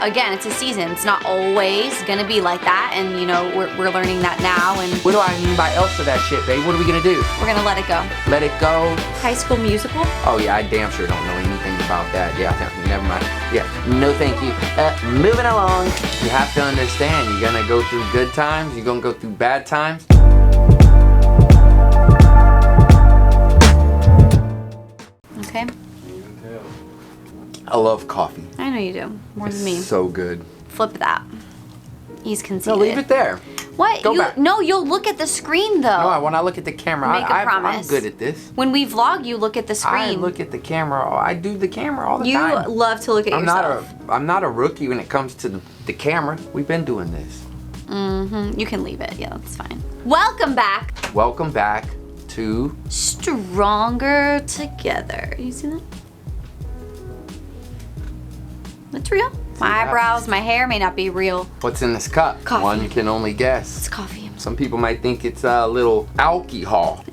again, it's a season. It's not always gonna be like that, and you know, we're learning that now. And What do I mean by else of that shit, babe? What are we gonna do? we're gonna let it go. Let it go? High School Musical? Oh yeah, I damn sure don't know anything about that. Yeah, never mind. Yeah, no thank you. Moving along. You have to understand, you're gonna go through good times, you're gonna go through bad times. Okay. I love coffee. I know you do. More than me. So good. Flip that. He's conceited. No, leave it there. What? Go back. No, you'll look at the screen though. No, when I look at the camera, Make a I'm promise. good at this. When we vlog, you look at the screen. I look at the camera. I do the camera all the You time. love to look at yourself. I'm not a rookie when it comes to the camera. We've been doing this. You can leave it. Yeah, that's fine. Welcome back. Welcome back to Stronger Together. You see that? That's real. My eyebrows, my hair may not be real. What's in this cup? Coffee. One can only guess. It's coffee. Some people might think it's a little alcohol.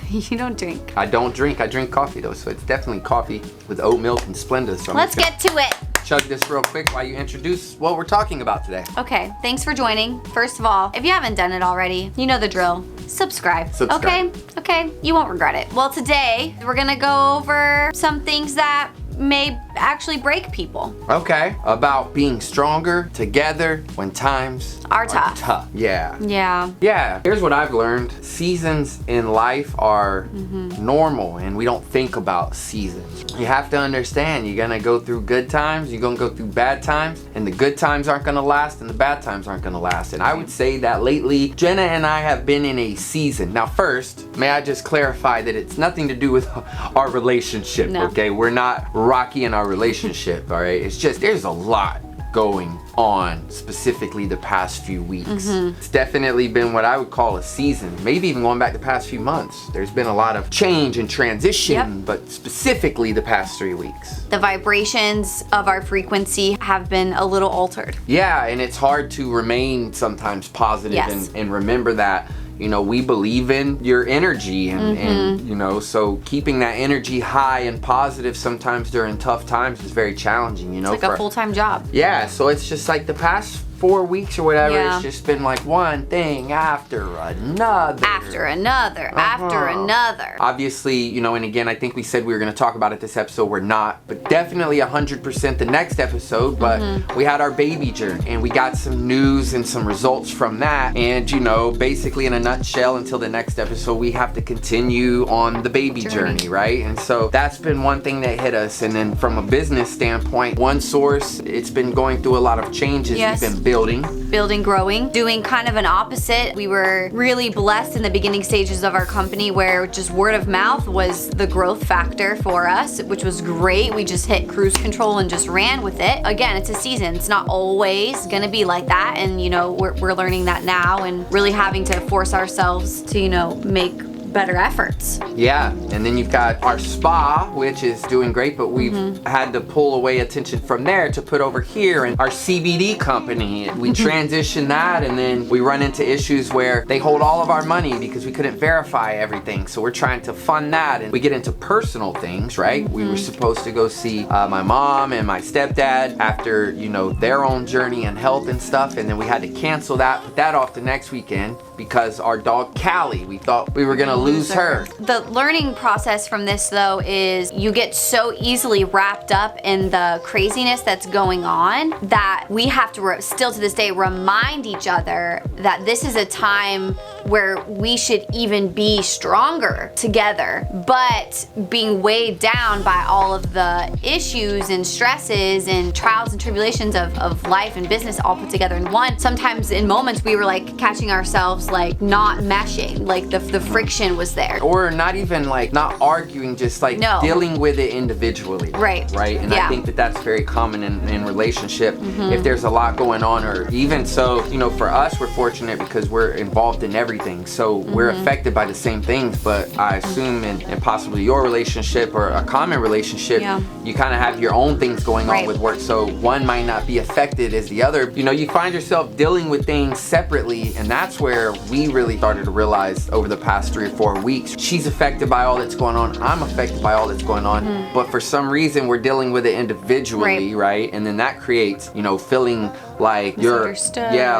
You don't drink. I don't drink. I drink coffee though, so it's definitely coffee with oat milk and Splenda. So Let's get to it. chug this real quick while you introduce what we're talking about today. Okay, thanks for joining. First of all, if you haven't done it already, you know the drill. Subscribe. Okay, you won't regret it. Well, today we're gonna go over some things that may actually break people. Okay, about being stronger together when times Are tough. Yeah. Yeah. Here's what I've learned. Seasons in life are normal, and we don't think about seasons. You have to understand, you're gonna go through good times, you're gonna go through bad times, and the good times aren't gonna last and the bad times aren't gonna last. And I would say that lately, Jenna and I have been in a season. Now first, may I just clarify that it's nothing to do with our relationship, okay? We're not rocky in our relationship, all right? It's just, there's a lot going on, specifically the past few weeks. It's definitely been what I would call a season, maybe even going back the past few months. There's been a lot of change and transition, but specifically the past 3 weeks. The vibrations of our frequency have been a little altered. Yeah, and it's hard to remain sometimes positive and remember that, you know, we believe in your energy and you know, so keeping that energy high and positive sometimes during tough times is very challenging, you know. It's like a full-time job. Yeah, so it's just like the past 4 weeks or whatever, it's just been like one thing after another. After another. Obviously, you know, and again, I think we said we were going to talk about it this episode. We're not, but definitely 100% the next episode. But we had our baby journey and we got some news and some results from that. And, you know, basically in a nutshell, until the next episode, we have to continue on the baby journey, right? And so that's been one thing that hit us. And then from a business standpoint, one source, it's been going through a lot of changes. We've been building, growing, doing kind of an opposite. We were really blessed in the beginning stages of our company where just word of mouth was the growth factor for us, which was great. We just hit cruise control and just ran with it. Again, it's a season. It's not always gonna be like that, and you know, we're learning that now and really having to force ourselves to, you know, make better efforts. Yeah, and then you've got our spa, which is doing great, but we've had to pull away attention from there to put over here, and our CBD company, we transitioned that, and then we run into issues where they hold all of our money because we couldn't verify everything, so we're trying to fund that, and we get into personal things, right? We were supposed to go see my mom and my stepdad after, you know, their own journey and health and stuff, and then we had to cancel that, put that off the next weekend because our dog Callie, we thought we were gonna lose her. The learning process from this though is you get so easily wrapped up in the craziness that's going on that we have to still to this day remind each other that this is a time where we should even be stronger together, but being weighed down by all of the issues and stresses and trials and tribulations of life and business all put together in one. Sometimes in moments we were like catching ourselves like not meshing, like the friction was there. Or not even like not arguing, just like dealing with it individually. Right. And I think that that's very common in relationship. If there's a lot going on, or even so, you know, for us, we're fortunate because we're involved in every everything. So we're affected by the same things, but I assume in possibly your relationship or a common relationship, you kind of have your own things going on with work. So one might not be affected as the other. You know, you find yourself dealing with things separately, and that's where we really started to realize over the past 3 or 4 weeks. She's affected by all that's going on. I'm affected by all that's going on. But for some reason, we're dealing with it individually, right? And then that creates, you know, feeling like you're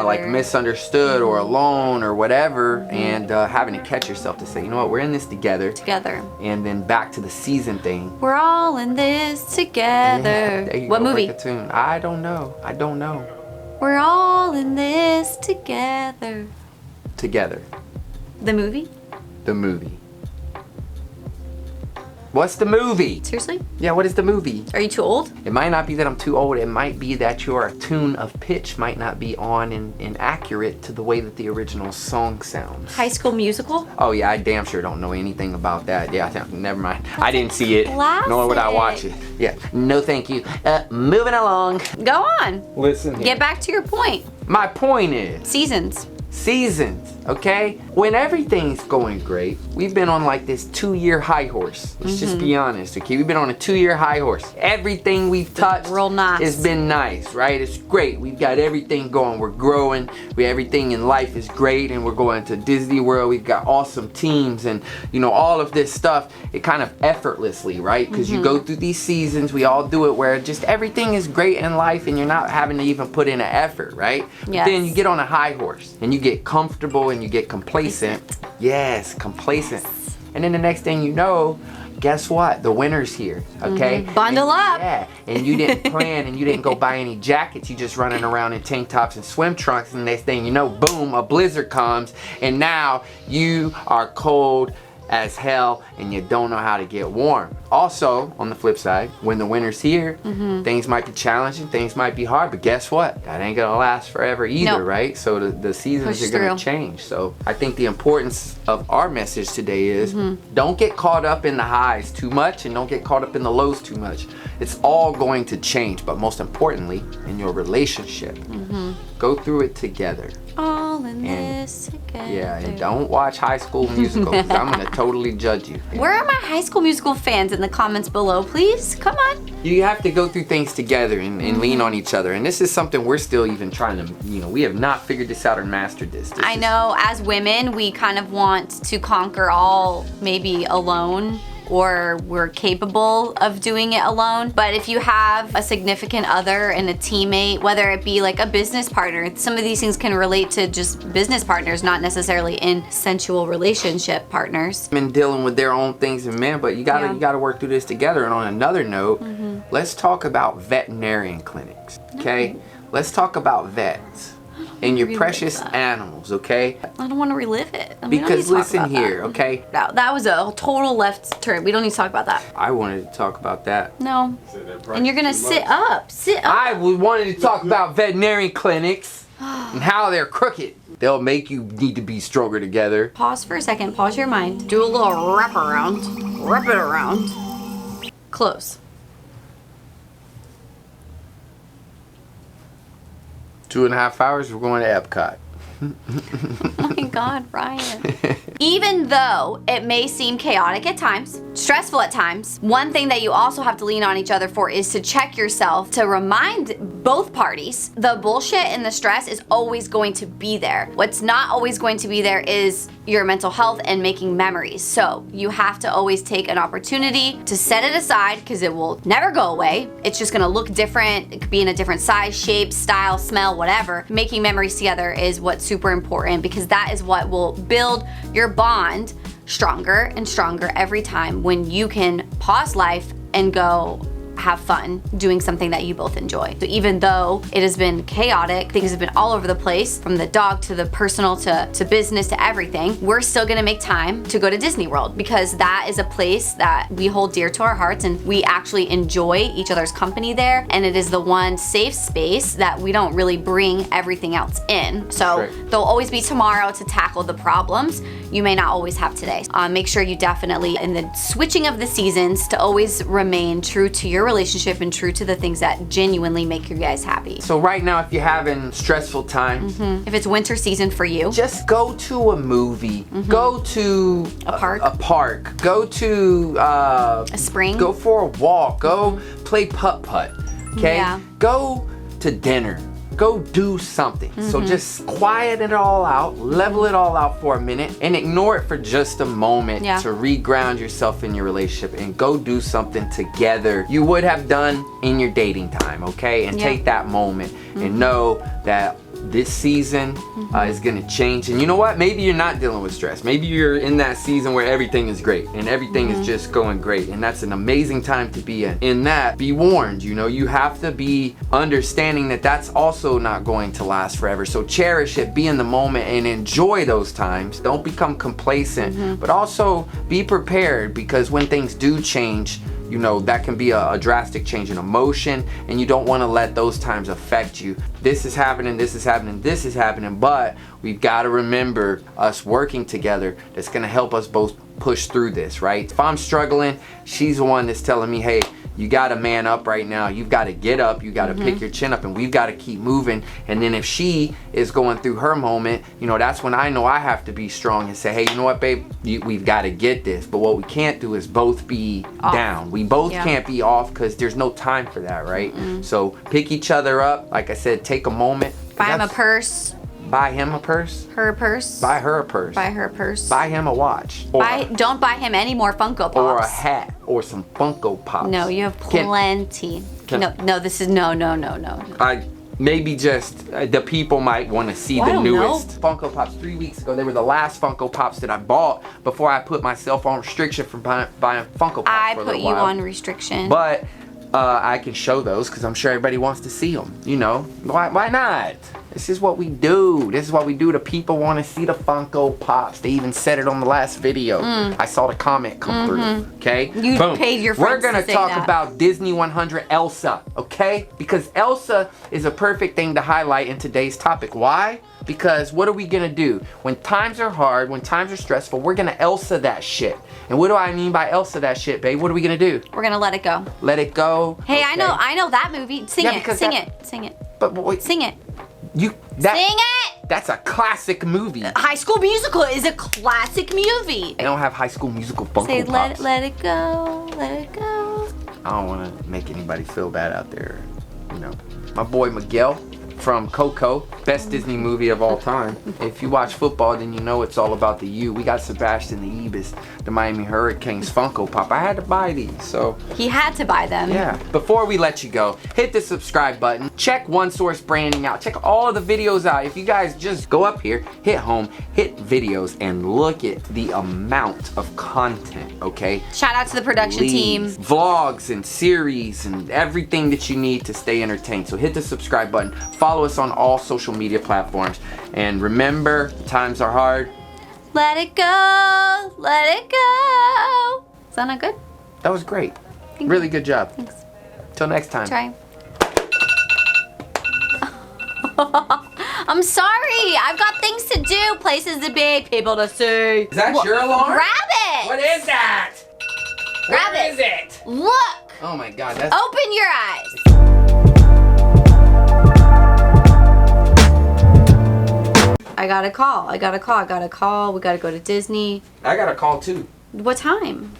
like misunderstood or alone or whatever, and having to catch yourself to say, you know what, we're in this together. And then back to the season thing. We're all in this together. What movie? Break a tune. I don't know. We're all in this together. The movie? The movie. What's the movie? Seriously? Yeah, what is the movie? Are you too old? It might not be that I'm too old. It might be that your tune of pitch might not be on and accurate to the way that the original song sounds. High School Musical? Oh yeah, I damn sure don't know anything about that. Yeah, never mind. I didn't see it, classic. nor would I watch it. Yeah, no thank you. Moving along. Go on. Listen here. Get back to your point. My point is... Seasons, okay? When everything's going great, we've been on like this 2-year high horse. Let's just be honest, okay? We've been on a 2-year high horse. Everything we've touched real nice. It's been nice, right? It's great. We've got everything going. We're growing. Everything in life is great, and we're going to Disney World. We've got awesome teams, and you know, all of this stuff, it kind of effortlessly, right? Because you go through these seasons, we all do it, where just everything is great in life, and you're not having to even put in an effort, right? Yes. Then you get on a high horse, and you get comfortable, and you get complacent. Yes, complacent. And then the next thing you know, guess what? The winter's here, okay? Bundle up. Yeah, and you didn't plan, and you didn't go buy any jackets. You just running around in tank tops and swim trunks, and the next thing you know, boom, a blizzard comes, and now you are cold as hell, and you don't know how to get warm. Also, on the flip side, when the winter's here, things might be challenging, things might be hard, but guess what? That ain't gonna last forever either, right? So the seasons are gonna change. So I think the importance of our message today is don't get caught up in the highs too much, and don't get caught up in the lows too much. It's all going to change, but most importantly, in your relationship, go through it together. All in this together. Yeah, and don't watch High School Musical, because I'm gonna totally judge you. Where are my High School Musical fans in the comments below, please? Come on. You have to go through things together and lean on each other, and this is something we're still even trying to, you know, we have not figured this out or mastered this. I know, as women, we kind of want to conquer all maybe alone, or we're capable of doing it alone. But if you have a significant other and a teammate, whether it be like a business partner, some of these things can relate to just business partners, not necessarily in sensual relationship partners. Been dealing with their own things and men, but you gotta work through this together. And on another note, let's talk about veterinarian clinics, okay? Let's talk about vets and your precious animals, okay? I don't want to relive it. Because listen here, okay? That was a total left turn. We don't need to talk about that. I wanted to talk about that. No. And you're gonna sit up. I wanted to talk about veterinarian clinics and how they're crooked. They'll make you need to be stronger together. Pause for a second. Pause your mind. Do a little wrap around. Wrap it around. Close. 2.5 hours, we're going to Epcot. Oh my God, Ryan. Even though it may seem chaotic at times, stressful at times, one thing that you also have to lean on each other for is to check yourself, to remind both parties the bullshit and the stress is always going to be there. What's not always going to be there is your mental health and making memories. So you have to always take an opportunity to set it aside, because it will never go away. It's just gonna look different. It could be in a different size, shape, style, smell, whatever. Making memories together is what's super important, because that is what will build your bond stronger and stronger every time, when you can pause life and go have fun doing something that you both enjoy. So even though it has been chaotic, things have been all over the place, from the dog to the personal to business to everything, we're still gonna make time to go to Disney World, because that is a place that we hold dear to our hearts, and we actually enjoy each other's company there, and it is the one safe space that we don't really bring everything else in. So there'll always be tomorrow to tackle the problems you may not always have today. Make sure you definitely, in the switching of the seasons, to always remain true to your relationship and true to the things that genuinely make you guys happy. So right now, if you're having stressful times, If it's winter season for you, just go to a movie, go to A park. a park, go to a spring. go for a walk, go play putt-putt, okay? Yeah. Go to dinner. Go do something. So just quiet it all out, level it all out for a minute, and ignore it for just a moment to reground yourself in your relationship and go do something together you would have done in your dating time, okay? And take that moment and know that this season is gonna change. And you know what? Maybe you're not dealing with stress. Maybe you're in that season where everything is great and everything is just going great. And that's an amazing time to be in. In that, be warned, you know, you have to be understanding that that's also not going to last forever. So cherish it, be in the moment and enjoy those times. Don't become complacent, but also be prepared, because when things do change, you know, that can be a drastic change in emotion, and you don't want to let those times affect you. This is happening, this is happening, this is happening, but we've got to remember us working together that's going to help us both push through this, right? If I'm struggling, she's the one that's telling me, hey, you got to man up right now. You've got to get up. You got to pick your chin up, and we've got to keep moving. And then if she is going through her moment, you know, that's when I know I have to be strong and say, hey, you know what, babe, we've got to get this. But what we can't do is both be down. We both can't be off, because there's no time for that, right? So pick each other up. Like I said, take a moment. Buy him a purse. Buy him a purse. Her a purse. Buy her a purse. Buy her a purse. Buy him a watch. Or Don't buy him any more Funko Pops. Or a hat. Or some Funko Pops. No, you have plenty. No. I maybe just the people might want to see the newest Funko Pops. 3 weeks ago, they were the last Funko Pops that I bought before I put myself on restriction from buying Funko Pops. I for a put little you while. on restriction. But I can show those, because I'm sure everybody wants to see them. You know, why not? This is what we do. This is what we do. The people want to see the Funko Pops. They even said it on the last video. I saw the comment come through. Okay? You paid your friends We're going to to say talk that. about Disney 100 Elsa. Okay? Because Elsa is a perfect thing to highlight in today's topic. Why? Because what are we going to do? When times are hard, when times are stressful, we're going to Elsa that shit. And what do I mean by Elsa that shit, babe? What are we going to do? We're going to let it go. Let it go. Hey, okay? I know that movie. Sing it. Sing it. But wait. Sing it. Sing it! That's a classic movie. High School Musical is a classic movie. They don't have High School Musical Funko Say, Pops. let it go, let it go. I don't want to make anybody feel bad out there. You know, my boy Miguel from Coco, best Disney movie of all time. If you watch football, then you know it's all about the U. We got Sebastian the Ebis, the Miami Hurricanes Funko Pop. I had to buy these, so. He had to buy them. Yeah. Before we let you go, hit the subscribe button. Check One Source Branding out. Check all of the videos out. If you guys just go up here, hit home, hit videos, and look at the amount of content, okay? Shout out to the production team. Vlogs and series and everything that you need to stay entertained. So hit the subscribe button. Follow us on all social media platforms. And remember, times are hard. Let it go, let it go. Is that not good? That was great. Really good job. Thanks. Till next time. Try. I'm sorry. I've got things to do, places to be, people to see. Is that your alarm? Grab it. What is that? Grab Where it. is it? Look. Oh my God. That's Open your eyes. I got a call. We gotta go to Disney. I got a call too. What time?